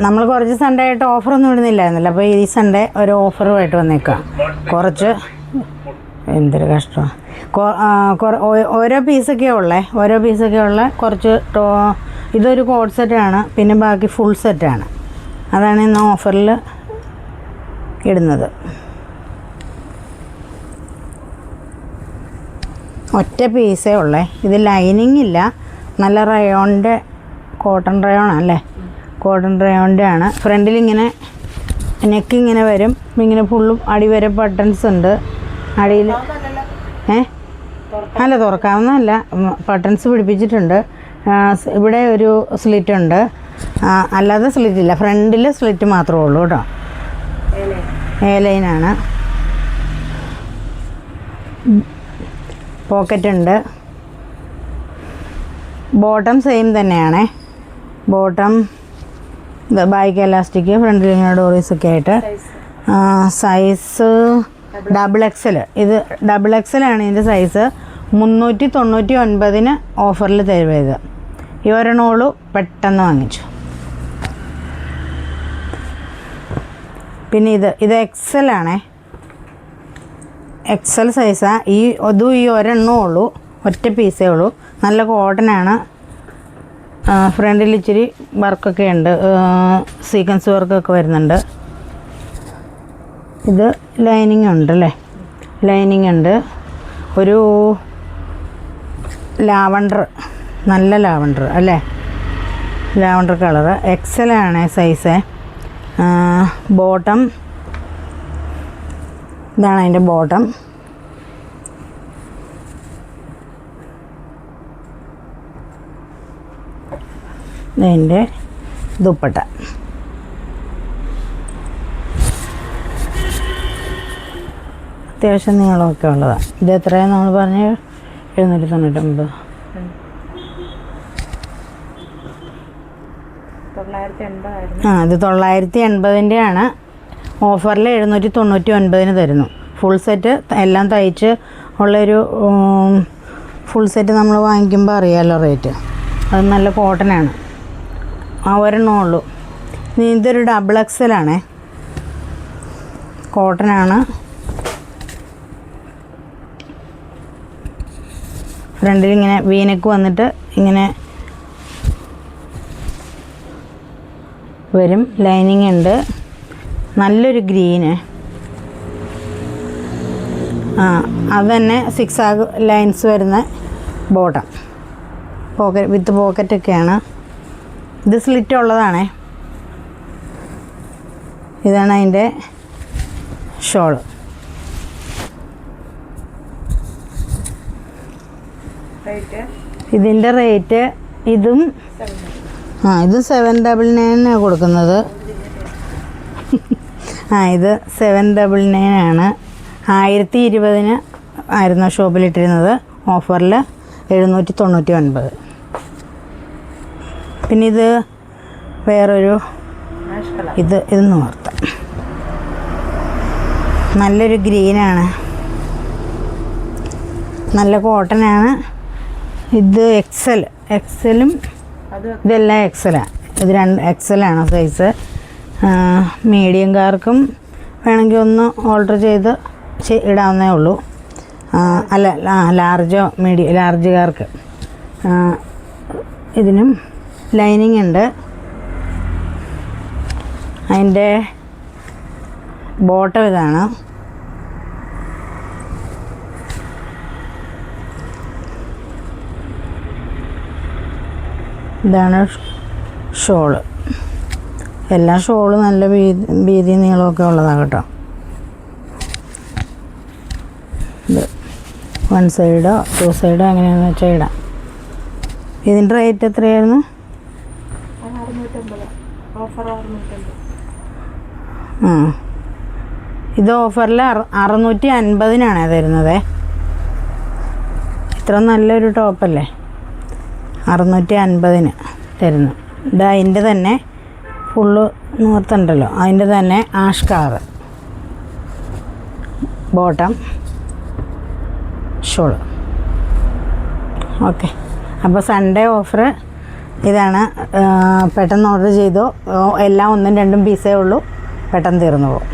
നമ്മൾ കുറച്ച് സൺഡേ ആയിട്ട് ഓഫറൊന്നും ഇടുന്നില്ലായിരുന്നല്ലോ, അപ്പോൾ ഈ സൺഡേ ഒരു ഓഫറുമായിട്ട് വന്നേക്കാം. കുറച്ച് എന്തൊരു കഷ്ടമാണ്. ഓരോ പീസൊക്കെ ഉള്ള കുറച്ച് ഇതൊരു കോഡ് സെറ്റാണ്, പിന്നെ ബാക്കി ഫുൾ സെറ്റാണ്. അതാണ് ഇന്ന് ഓഫറിൽ ഇടുന്നത്. ഒറ്റ പീസേ ഉള്ളേ. ഇത് ലൈനിങ് ഇല്ല, നല്ല റയോണിൻ്റെ കോട്ടൺ റയോണല്ലേ, കോട്ടൺ റയോണിൻ്റെ ആണ്. ഫ്രണ്ടിലിങ്ങനെ നെക്ക് ഇങ്ങനെ വരും, ഇങ്ങനെ ഫുള്ളും അടി വരെ ബട്ടൺസ് ഉണ്ട്. അടിയിൽ അല്ല തുറക്കാവുന്നതല്ല, ബട്ടൺസ് പിടിപ്പിച്ചിട്ടുണ്ട്. ഇവിടെ ഒരു സ്ലിറ്റ് ഉണ്ട്, അല്ലാതെ സ്ലിറ്റ് ഇല്ല. ഫ്രണ്ടിൽ സ്ലിറ്റ് മാത്രമേ ഉള്ളൂ കേട്ടോ. എ ലൈനാണ്. പോക്കറ്റ് ഉണ്ട്. ബോട്ടം സെയിം തന്നെയാണേ. ബോട്ടം ബാക്ക് എലാസ്റ്റിക്, ഫ്രണ്ടിൽ ഇങ്ങനെ ഡോറീസൊക്കെ ആയിട്ട്. Size double XL. ഇത് ഡബിൾ എക്സലാണ് ഇതിൻ്റെ സൈസ്. 399 ഓഫറിൽ തരുവത്. ഈ ഒരെണ്ണോളൂ പെട്ടെന്ന് വാങ്ങിച്ചു. പിന്നെ ഇത് എക്സലാണേ, എക്സൽ സൈസാണ്. അതും ഈ ഒരെണ്ണമേ ഉള്ളൂ, ഒറ്റ പീസേ ഉള്ളൂ. നല്ല കോട്ടനാണ്. ഫ്രണ്ടിൽ ഇച്ചിരി വർക്കൊക്കെ ഉണ്ട്, സീക്വൻസ് വർക്കൊക്കെ വരുന്നുണ്ട്. ഇത് ലൈനിങ് ഉണ്ടല്ലേ, ലൈനിങ് ഉണ്ട്. ഒരു ലാവണ്ടർ, നല്ല ലാവണ്ടർ അല്ലേ, ലാവണ്ടർ കളറ്. എക്സലാണ് സൈസ്. ബോട്ടം ഇതാണ് അതിൻ്റെ ബോട്ടം. ഇതിൻ്റെ ദുപ്പട്ട. അത്യാവശ്യം നീളമൊക്കെ ഉള്ളതാണ്. ഇത് എത്രയാണ് നമ്മൾ പറഞ്ഞ് 799. ഇത് 980 ആണ്. ഓഫറിൽ 799 തരുന്നു. ഫുൾ സെറ്റ് എല്ലാം തയ്ച്ച് ഉള്ളൊരു ഫുൾ സെറ്റ് നമ്മൾ വാങ്ങിക്കുമ്പോൾ അറിയാമല്ലോ റേറ്റ്. അത് നല്ല കോട്ടനാണ്. ഒരെണ്ണമേ ഉള്ളൂ. ഇതൊരു ഡബിൾ എക്സലാണേ, കോട്ടനാണ്. ഫ്രണ്ടിൽ ഇങ്ങനെ വീനക്ക് വന്നിട്ട് ഇങ്ങനെ വരും. ലൈനിങ് ഉണ്ട്. നല്ലൊരു ഗ്രീന്. അത് തന്നെ 6 ആഗ് ലൈൻസ് വരുന്ന ബോട്ടം. പോക്കറ്റ് വിത്ത് പോക്കറ്റൊക്കെയാണ്. ഇത് സ്ലിറ്റ് ഉള്ളതാണേ. ഇതാണ് അതിൻ്റെ ഷോള്. ഇതിൻ്റെ റേറ്റ് ഇതും ഇത് 799 കൊടുക്കുന്നത്. ഇത് 799 ആണ്. 1020 ആയിരുന്നു ഷോപ്പിലിട്ടിരുന്നത്. ഓഫറിൽ 799. പിന്നെ ഇത് വേറൊരു ഇത് നോർത്താം. നല്ലൊരു ഗ്രീനാണ്, നല്ല കോട്ടനാണ്. ഇത് എക്സലും ഇതെല്ലാം എക്സലാണ്. ഇത് 2 എക്സലാണ് സൈസ്. മീഡിയംകാർക്കും വേണമെങ്കിൽ ഒന്ന് ഓൾട്ടർ ചെയ്ത് ഇടാവുന്നേ ഉള്ളൂ. അല്ല ലാർജുകാർക്ക്. ഇതിനും ലൈനിങ് ഉണ്ട്. അതിൻ്റെ ബോട്ടം ഇതാണ്. ഇതാണ് ഷോള്. എല്ലാ ഷോള് നല്ല വീതി നീളമൊക്കെ ഉള്ളതാണ് കേട്ടോ. ഇത് 1 സൈഡോ 2 സൈഡോ എങ്ങനെയാണെന്ന് വെച്ചാൽ ഇടാം. ഇതിൻ്റെ റേറ്റ് എത്രയായിരുന്നു? ഇത് ഓഫറിൽ 650 തരുന്നത്. ഇത്ര നല്ലൊരു ടോപ്പല്ലേ, 650 തരുന്നു. ഇത് അതിൻ്റെ തന്നെ ഫുള്ള് നൂർത്തുണ്ടല്ലോ, അതിൻ്റെ തന്നെ ash colour bottom shawl. Okay, അപ്പോൾ സൺഡേ ഓഫർ ഇതാണ്. പെട്ടെന്ന് ഓർഡർ ചെയ്തു. എല്ലാം 1-2 പീസേ ഉള്ളൂ, പെട്ടെന്ന് തീർന്നു പോകും.